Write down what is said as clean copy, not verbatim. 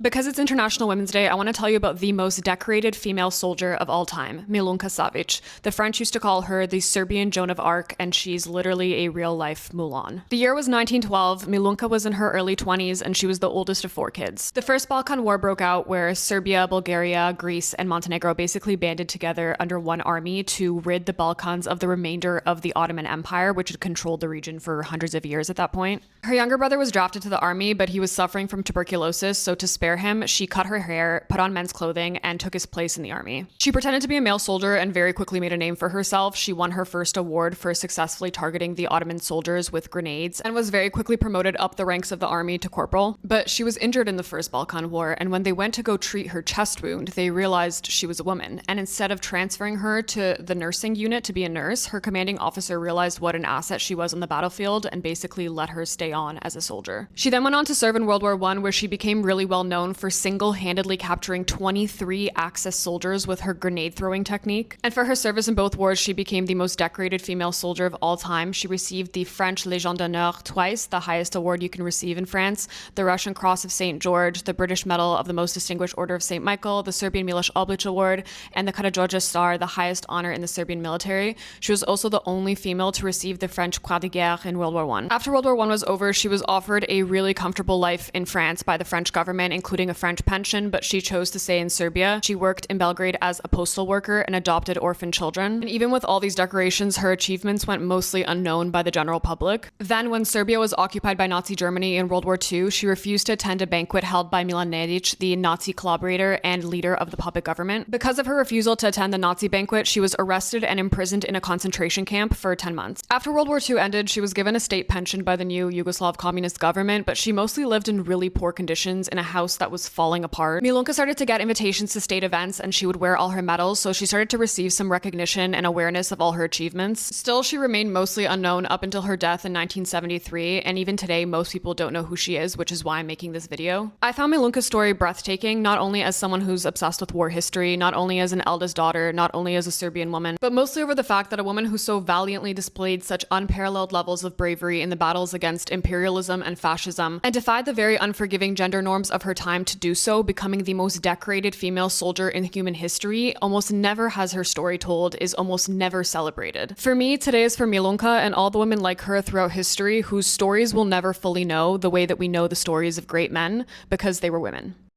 Because it's International Women's Day, I want to tell you about the most decorated female soldier of all time, Milunka Savic. The French used to call her the Serbian Joan of Arc, and she's literally a real-life Mulan. The year was 1912, Milunka was in her early 20s, and she was the oldest of 4 kids. The First Balkan War broke out where Serbia, Bulgaria, Greece, and Montenegro basically banded together under one army to rid the Balkans of the remainder of the Ottoman Empire, which had controlled the region for hundreds of years at that point. Her younger brother was drafted to the army, but he was suffering from tuberculosis, so to spare him, she cut her hair, put on men's clothing, and took his place in the army. She pretended to be a male soldier and very quickly made a name for herself. She won her first award for successfully targeting the Ottoman soldiers with grenades and was very quickly promoted up the ranks of the army to corporal. But she was injured in the First Balkan War, and when they went to go treat her chest wound, they realized she was a woman. And instead of transferring her to the nursing unit to be a nurse, her commanding officer realized what an asset she was on the battlefield and basically let her stay on as a soldier. She then went on to serve in World War I, where she became really well known for single-handedly capturing 23 Axis soldiers with her grenade-throwing technique. And for her service in both wars, she became the most decorated female soldier of all time. She received the French Légion d'honneur twice, the highest award you can receive in France, the Russian Cross of St. George, the British Medal of the Most Distinguished Order of St. Michael, the Serbian Miloš Oblić Award, and the Karađorđe Star, the highest honor in the Serbian military. She was also the only female to receive the French Croix de Guerre in World War I. After World War I was over, she was offered a really comfortable life in France by the French government, including a French pension, but she chose to stay in Serbia. She worked in Belgrade as a postal worker and adopted orphan children. And even with all these decorations, her achievements went mostly unknown by the general public. Then, when Serbia was occupied by Nazi Germany in World War II, she refused to attend a banquet held by Milan Nedic, the Nazi collaborator and leader of the puppet government. Because of her refusal to attend the Nazi banquet, she was arrested and imprisoned in a concentration camp for 10 months. After World War II ended, she was given a state pension by the new Yugoslav communist government, but she mostly lived in really poor conditions in a house that was falling apart. Milunka started to get invitations to state events, and she would wear all her medals, so she started to receive some recognition and awareness of all her achievements. Still, she remained mostly unknown up until her death in 1973, and even today, most people don't know who she is, which is why I'm making this video. I found Milunka's story breathtaking, not only as someone who's obsessed with war history, not only as an eldest daughter, not only as a Serbian woman, but mostly over the fact that a woman who so valiantly displayed such unparalleled levels of bravery in the battles against imperialism and fascism, and defied the very unforgiving gender norms of her time to do so, becoming the most decorated female soldier in human history, almost never has her story told, is almost never celebrated. For me, today is for Milunka and all the women like her throughout history whose stories we'll never fully know the way that we know the stories of great men, because they were women.